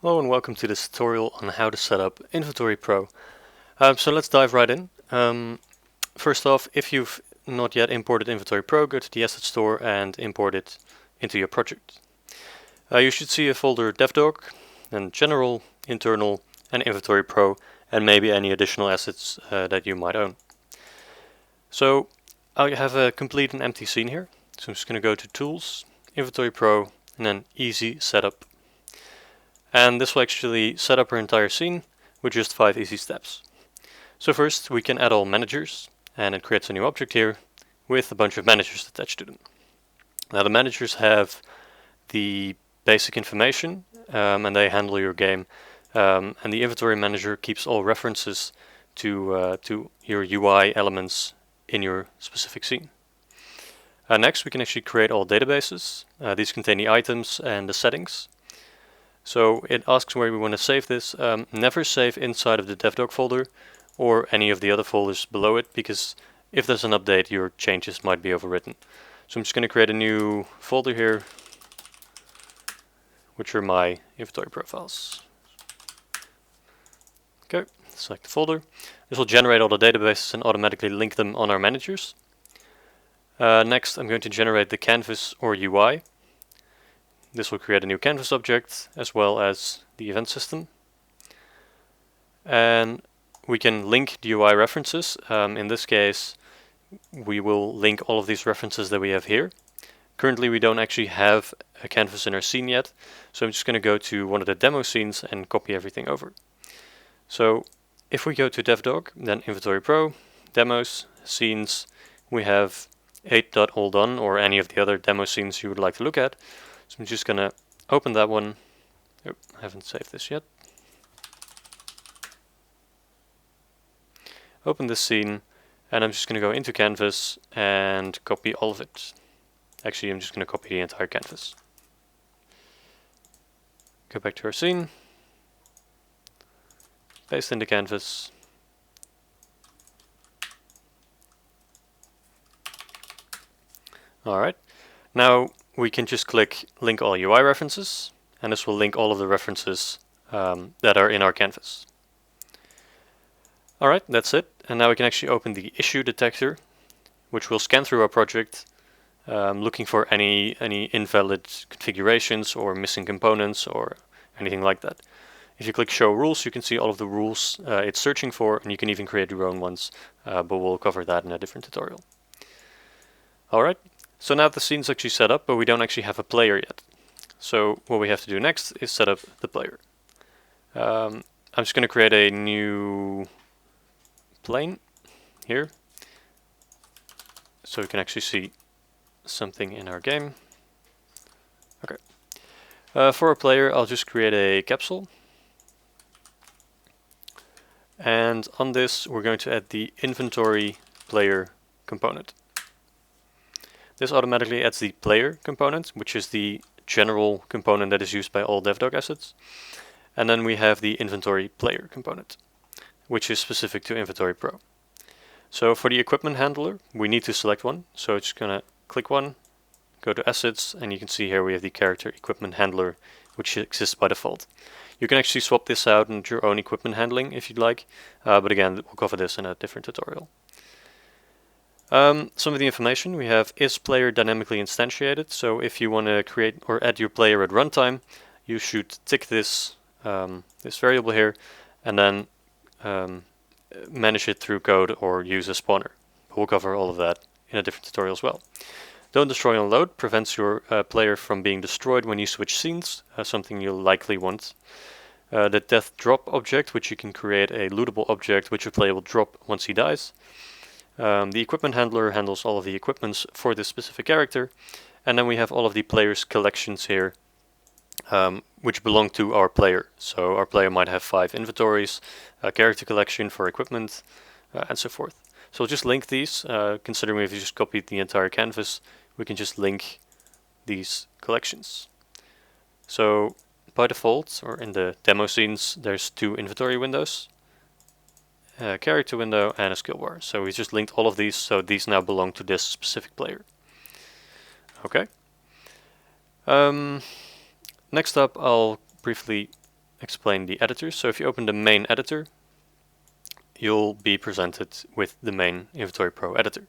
Hello and welcome to this tutorial on how to set up Inventory Pro. So let's dive right in. First off, if you've not yet imported Inventory Pro, go to the Asset Store and import it into your project. You should see a folder DevDoc, then General, Internal, and Inventory Pro, and maybe any additional assets that you might own. So I have a complete and empty scene here. So I'm just going to go to Tools, Inventory Pro, and then Easy Setup. And this will actually set up our entire scene with just 5 easy steps. So first we can add all managers, and it creates a new object here with a bunch of managers attached to them. Now the managers have the basic information and they handle your game, and the inventory manager keeps all references to your UI elements in your specific scene. Next we can actually create all databases. These contain the items and the settings. So it asks where we want to save this. Never save inside of the DevDoc folder or any of the other folders below it, because if there's an update, your changes might be overwritten. So I'm just going to create a new folder here, which are my inventory profiles. Okay, select the folder. This will generate all the databases and automatically link them on our managers. Next, I'm going to generate the canvas or UI. This will create a new canvas object as well as the event system. And we can link the UI references. In this case, we will link all of these references that we have here. Currently, we don't actually have a canvas in our scene yet, so I'm just going to go to one of the demo scenes and copy everything over. So if we go to DevDoc, then Inventory Pro, Demos, Scenes, we have 8.all-done or any of the other demo scenes you would like to look at. So I'm just going to open that one. Oh, I haven't saved this yet. Open this scene, and I'm just going to go into Canvas and copy all of it. Actually, I'm just going to copy the entire canvas. Go back to our scene. Paste in the canvas. Alright, now we can just click link all UI references, and this will link all of the references that are in our canvas. Alright, that's it. And now we can actually open the issue detector, which will scan through our project, looking for any invalid configurations or missing components or anything like that. If you click show rules, you can see all of the rules it's searching for, and you can even create your own ones, but we'll cover that in a different tutorial. Alright, so now the scene's actually set up, but we don't actually have a player yet. So what we have to do next is set up the player. I'm just going to create a new plane here, so we can actually see something in our game. Okay. For a player, I'll just create a capsule. And on this, we're going to add the inventory player component. This automatically adds the player component, which is the general component that is used by all DevDoc assets. And then we have the inventory player component, which is specific to Inventory Pro. So for the equipment handler, we need to select one. So it's just going to click one, go to assets, and you can see here we have the character equipment handler, which exists by default. You can actually swap this out into your own equipment handling if you'd like, but again, we'll cover this in a different tutorial. Some of the information we have: is player dynamically instantiated? So if you want to create or add your player at runtime, you should tick this this variable here, and then manage it through code or use a spawner. We'll cover all of that in a different tutorial as well. Don't destroy on load prevents your player from being destroyed when you switch scenes, something you'll likely want. The death drop object, which you can create a lootable object which your player will drop once he dies. The equipment handler handles all of the equipments for this specific character. And then we have all of the player's collections here, which belong to our player. So our player might have 5 inventories, a character collection for equipment, and so forth. So we'll just link these, considering if you just copied the entire canvas, we can just link these collections. So by default, or in the demo scenes, there's 2 inventory windows, a character window and a skill bar. So we just linked all of these, so these now belong to this specific player. Okay. Next up, I'll briefly explain the editors. So if you open the main editor, you'll be presented with the main Inventory Pro editor.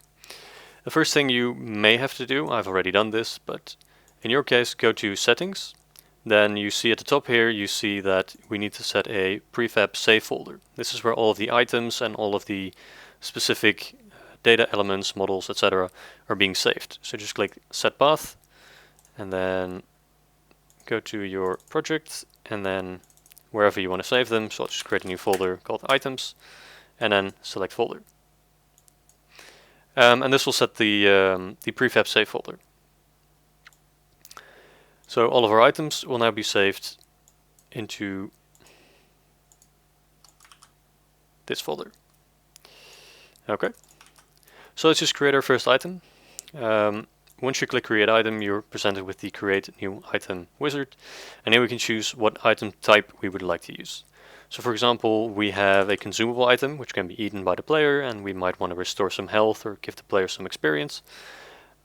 The first thing you may have to do, I've already done this, but in your case, go to Settings. Then you see at the top here, you see that we need to set a prefab save folder. This is where all of the items and all of the specific data elements, models, etc. are being saved. So just click Set Path, and then go to your project, and then wherever you want to save them. So I'll just create a new folder called Items, and then select Folder. And this will set the prefab save folder. So all of our items will now be saved into this folder. Okay, so let's just create our first item. Once you click Create Item, you're presented with the Create New Item wizard, and here we can choose what item type we would like to use. So for example, we have a consumable item which can be eaten by the player, and we might want to restore some health or give the player some experience.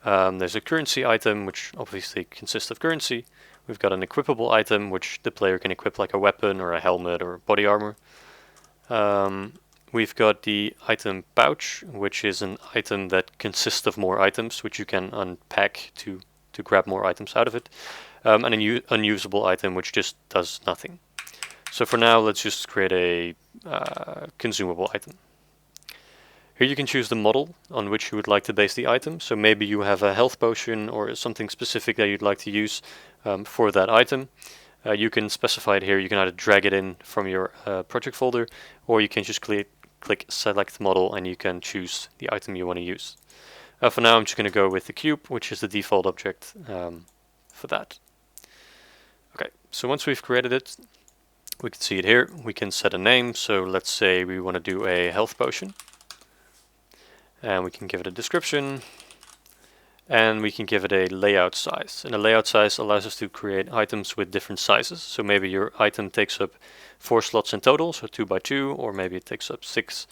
There's a currency item which obviously consists of currency. We've got an equipable item which the player can equip like a weapon or a helmet or body armor. We've got the item pouch, which is an item that consists of more items which you can unpack to grab more items out of it. And an unusable item which just does nothing. So for now, let's just create a consumable item. Here you can choose the model on which you would like to base the item. So maybe you have a health potion or something specific that you'd like to use for that item. You can specify it here. You can either drag it in from your project folder, or you can just click Select Model and you can choose the item you want to use. For now, I'm just going to go with the cube, which is the default object for that. Okay, so once we've created it, we can see it here. We can set a name. So let's say we want to do a health potion. And we can give it a description, and we can give it a layout size. And the layout size allows us to create items with different sizes. So maybe your item takes up 4 slots in total, so 2 by 2, or maybe it takes up 6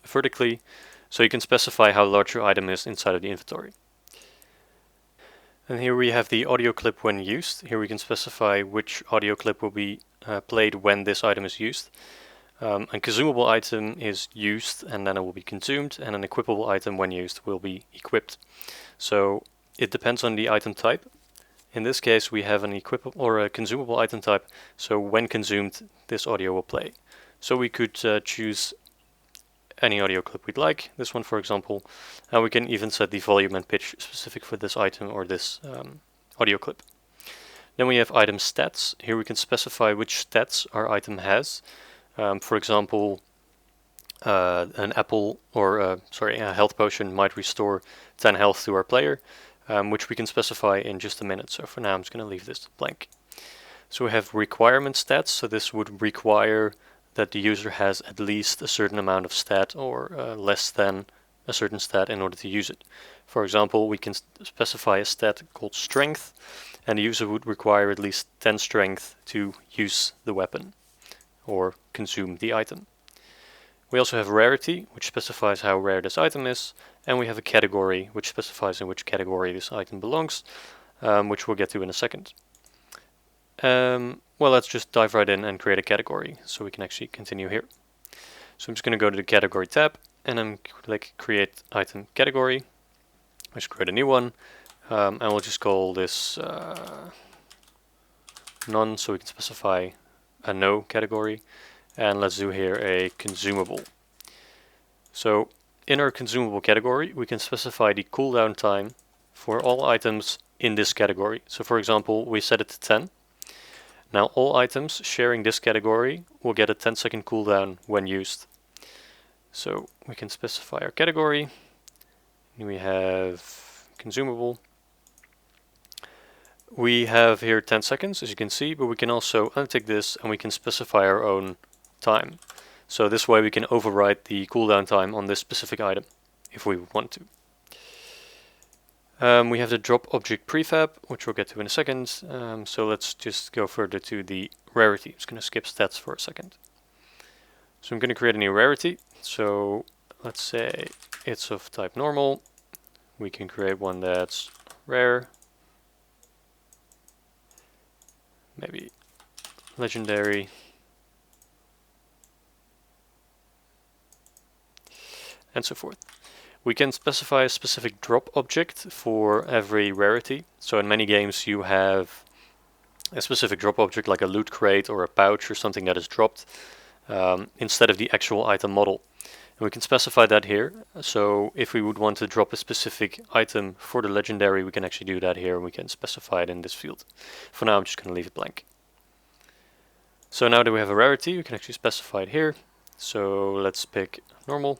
vertically. So you can specify how large your item is inside of the inventory. And here we have the audio clip when used. Here we can specify which audio clip will be played when this item is used. A consumable item is used and then it will be consumed, and an equipable item when used will be equipped. So it depends on the item type. In this case we have an equipable or a consumable item type, so when consumed this audio will play. So we could choose any audio clip we'd like, this one for example, and we can even set the volume and pitch specific for this item or this audio clip. Then we have item stats. Here we can specify which stats our item has. For example, an apple or a health potion might restore 10 health to our player, which we can specify in just a minute. So for now, I'm just going to leave this blank. So we have requirement stats. So this would require that the user has at least a certain amount of stat or less than a certain stat in order to use it. For example, we can specify a stat called strength, and the user would require at least 10 strength to use the weapon or consume the item. We also have rarity, which specifies how rare this item is, and we have a category, which specifies in which category this item belongs, which we'll get to in a second. Well, let's just dive right in and create a category, so we can actually continue here. So I'm just going to go to the category tab, and then click Create Item Category. Let's create a new one, and we'll just call this none, so we can specify a no category, and let's do here a consumable. So in our consumable category we can specify the cooldown time for all items in this category. So for example, we set it to 10. Now all items sharing this category will get a 10-second cooldown when used. So we can specify our category. We have consumable. We have here 10 seconds, as you can see, but we can also untick this and we can specify our own time. So this way we can override the cooldown time on this specific item if we want to. We have the drop object prefab, which we'll get to in a second. So let's just go further to the rarity. I'm just going to skip stats for a second. So I'm going to create a new rarity. So let's say it's of type normal. We can create one that's rare. Maybe legendary, and so forth. We can specify a specific drop object for every rarity. So in many games you have a specific drop object like a loot crate or a pouch or something that is dropped instead of the actual item model. And we can specify that here. So if we would want to drop a specific item for the legendary, we can actually do that here, and we can specify it in this field. For now I'm just going to leave it blank. So now that we have a rarity, we can actually specify it here. So let's pick normal.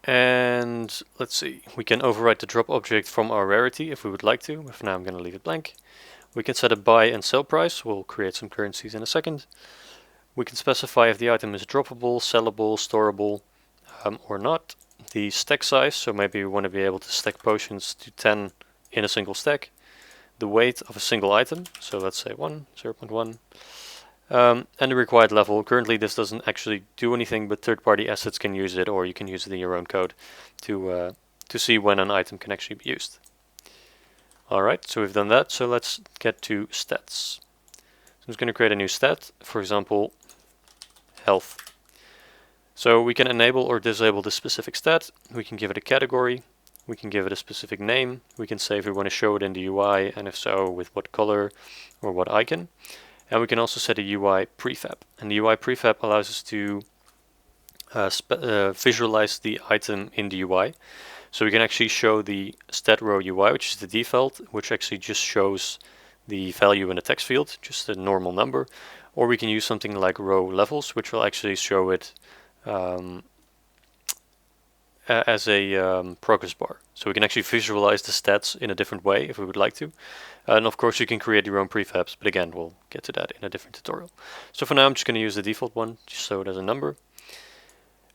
And let's see, we can overwrite the drop object from our rarity if we would like to, but for now I'm going to leave it blank. We can set a buy and sell price. We'll create some currencies in a second. We can specify if the item is droppable, sellable, storable, or not. The stack size, so maybe we want to be able to stack potions to 10 in a single stack. The weight of a single item, so let's say 0.1. And the required level. Currently this doesn't actually do anything, but third-party assets can use it, or you can use it in your own code to see when an item can actually be used. Alright, so we've done that, so let's get to stats. So I'm just going to create a new stat, for example, health. So we can enable or disable this specific stat, we can give it a category, we can give it a specific name, we can say if we want to show it in the UI, and if so, with what color or what icon. And we can also set a UI prefab. And the UI prefab allows us to visualize the item in the UI. So we can actually show the stat row UI, which is the default, which actually just shows the value in the text field, just a normal number. Or we can use something like row levels, which will actually show it as a progress bar. So we can actually visualize the stats in a different way if we would like to. And of course you can create your own prefabs, but again we'll get to that in a different tutorial. So for now I'm just going to use the default one, just so it has a number.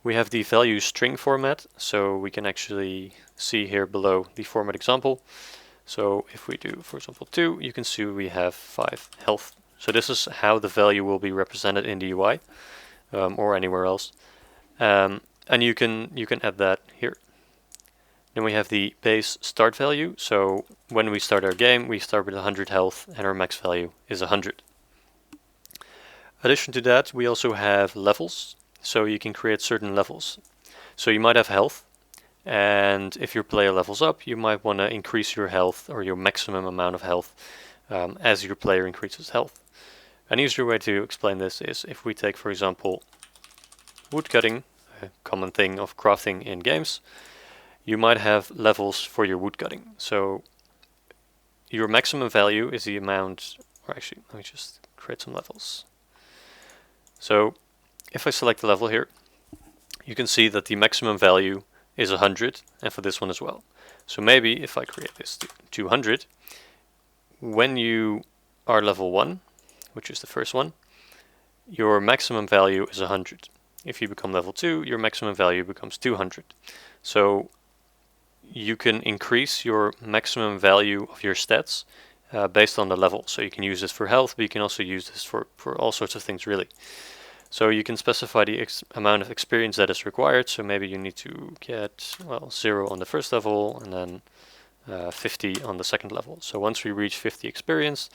We have the value string format, so we can actually see here below the format example. So if we do, for example, 2, you can see we have 5 health. So this is how the value will be represented in the UI or anywhere else. And you can add that here. Then we have the base start value. So when we start our game, we start with 100 health and our max value is 100. In addition to that, we also have levels. So you can create certain levels. So you might have health, and if your player levels up, you might want to increase your health or your maximum amount of health as your player increases health. An easier way to explain this is if we take, for example, woodcutting, a common thing of crafting in games. You might have levels for your woodcutting. So your maximum value is the amount, or actually let me just create some levels. So if I select the level here, you can see that the maximum value is 100, and for this one as well. So maybe if I create this to 200, when you are level 1, which is the first one, your maximum value is 100. If you become level 2, your maximum value becomes 200. So you can increase your maximum value of your stats based on the level. So you can use this for health, but you can also use this for all sorts of things really. So you can specify the amount of experience that is required. So maybe you need to get 0 on the first level and then 50 on the second level. So once we reach 50 experience,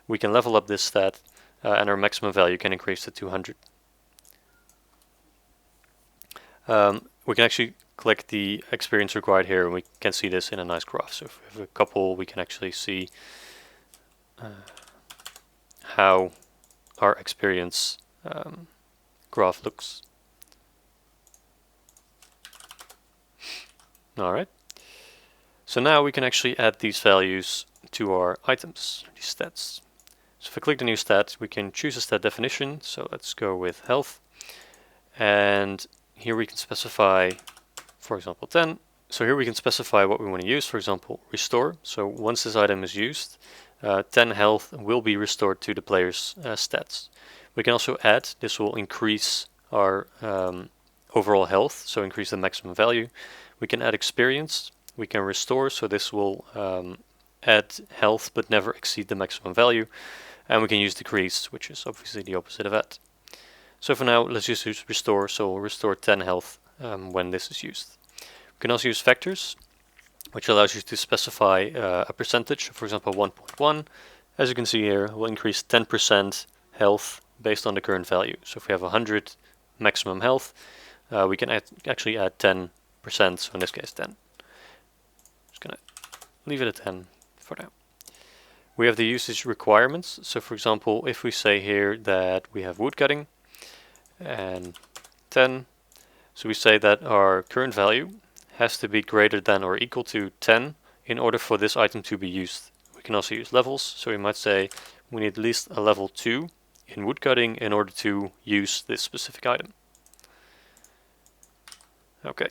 we can level up this stat and our maximum value can increase to 200. We can actually click the experience required here, and we can see this in a nice graph. So if we have a couple, we can actually see how our experience graph looks. Alright, so now we can actually add these values to our items, these stats. So if I click the new stat, we can choose a stat definition. So let's go with health, and here we can specify, for example, 10. So here we can specify what we want to use, for example, restore. So once this item is used, 10 health will be restored to the player's stats. We can also add, this will increase our overall health, so increase the maximum value. We can add experience, we can restore, so this will add health but never exceed the maximum value. And we can use decrease, which is obviously the opposite of that. So for now, let's just use restore, so we'll restore 10 health when this is used. We can also use factors, which allows you to specify a percentage, for example 1.1, As you can see here, we'll increase 10% health based on the current value. So if we have 100 maximum health, we can actually add 10%, so in this case 10. Just gonna leave it at 10 for now. We have the usage requirements. So for example, if we say here that we have wood cutting and 10, so we say that our current value has to be greater than or equal to 10 in order for this item to be used. We can also use levels, so we might say we need at least a level 2 in woodcutting in order to use this specific item. Okay.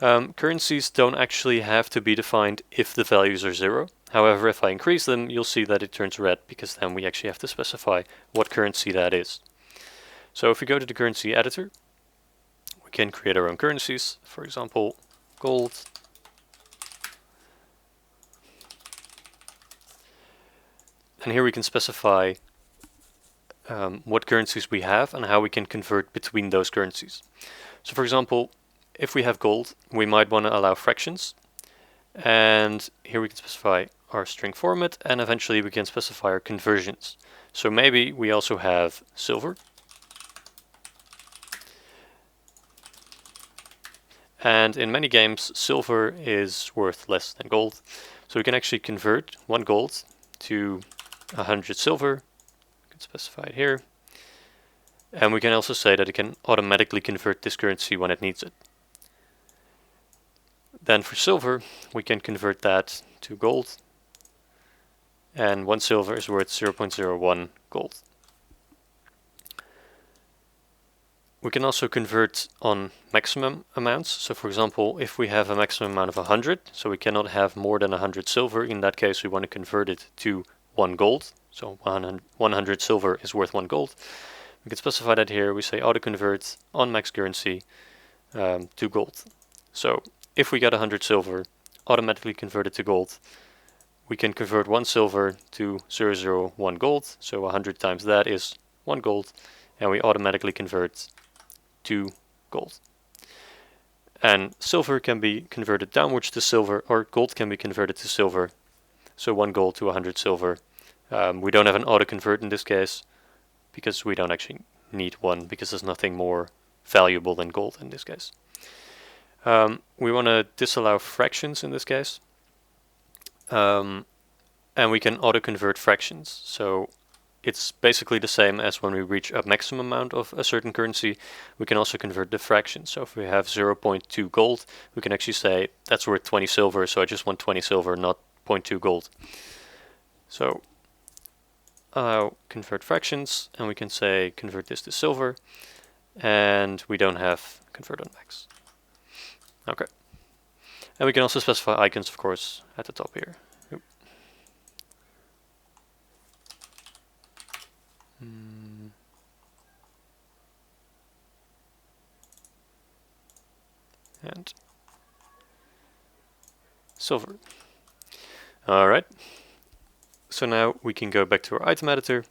Currencies don't actually have to be defined if the values are 0. However, if I increase them, you'll see that it turns red, because then we actually have to specify what currency that is. So if we go to the currency editor, we can create our own currencies. For example, gold. And here we can specify what currencies we have and how we can convert between those currencies. So for example, if we have gold, we might want to allow fractions. And here we can specify our string format, and eventually we can specify our conversions. So maybe we also have silver. And in many games, silver is worth less than gold. So we can actually convert 1 gold to 100 silver. We can specify it here. And we can also say that it can automatically convert this currency when it needs it. Then for silver, we can convert that to gold. And 1 silver is worth 0.01 gold. We can also convert on maximum amounts. So for example, if we have a maximum amount of 100, so we cannot have more than 100 silver. In that case, we want to convert it to 1 gold. So 100 silver is worth 1 gold. We can specify that here. We say auto convert on max currency to gold. So if we get 100 silver, automatically convert it to gold. We can convert 1 silver to 0.01 gold. So 100 times that is 1 gold. And we automatically convert to gold. And silver can be converted downwards to silver, or gold can be converted to silver. So 1 gold to 100 silver. We don't have an auto convert in this case, because we don't actually need one, because there's nothing more valuable than gold in this case. We want to disallow fractions in this case. And we can auto convert fractions. So it's basically the same as when we reach a maximum amount of a certain currency. We can also convert the fractions. So if we have 0.2 gold, we can actually say that's worth 20 silver, so I just want 20 silver, not 0.2 gold. So convert fractions, and we can say convert this to silver, and we don't have convert on max. Okay. And we can also specify icons, of course, at the top here. And silver. Alright. So now we can go back to our item editor.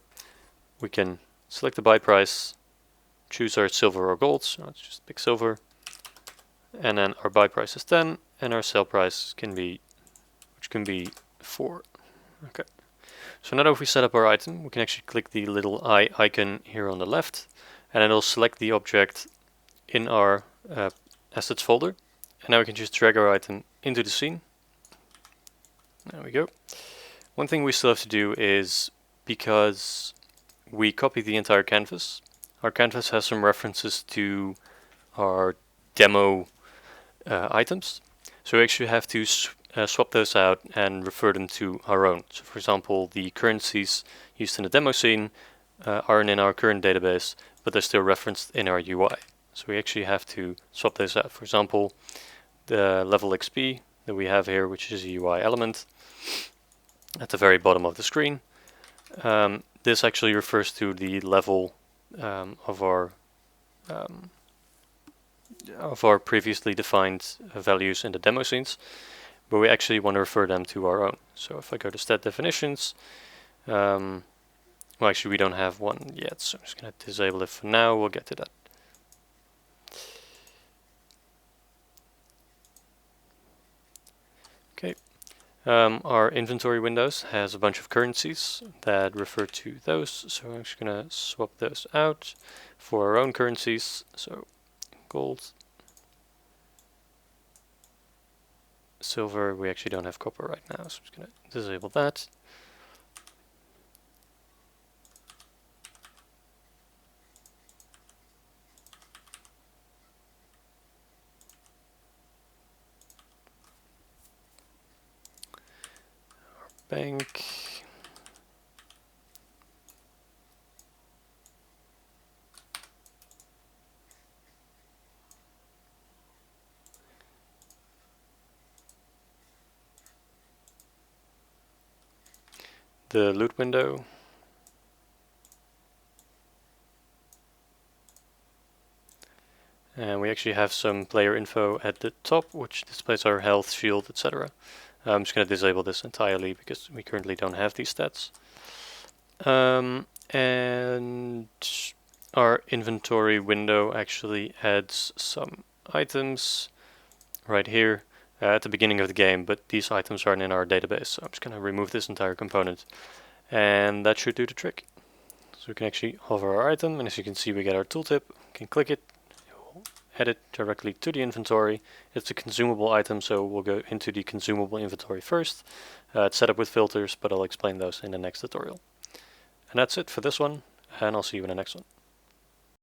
We can select the buy price, choose our silver or gold, so let's just pick silver. And then our buy price is 10, and our sell price can be, which can be 4. Okay. So now that we set up our item, we can actually click the little eye icon here on the left, and it'll select the object in our assets folder. And now we can just drag our item into the scene. There we go. One thing we still have to do is, because we copied the entire canvas, our canvas has some references to our demo items. So we actually have to swap those out and refer them to our own. So for example, the currencies used in the demo scene aren't in our current database, but they're still referenced in our UI. So we actually have to swap those out. For example, the level XP that we have here, which is a UI element at the very bottom of the screen. This actually refers to the level of our previously defined values in the demo scenes, but we actually want to refer them to our own. So if I go to stat definitions, well, actually we don't have one yet, so I'm just going to disable it for now. We'll get to that. Okay, Our inventory windows has a bunch of currencies that refer to those, so I'm just gonna swap those out for our own currencies. So gold, silver, we actually don't have copper right now, so I'm just gonna disable that. Bank. The loot window. And we actually have some player info at the top, which displays our health, shield, etc. I'm just going to disable this entirely because we currently don't have these stats. And our inventory window actually adds some items right here at the beginning of the game, but these items aren't in our database, so I'm just going to remove this entire component, and that should do the trick. So we can actually hover our item, and as you can see, we get our tooltip. We can click it, add it directly to the inventory. It's a consumable item, so we'll go into the consumable inventory first. It's set up with filters, but I'll explain those in the next tutorial. And that's it for this one, and I'll see you in the next one.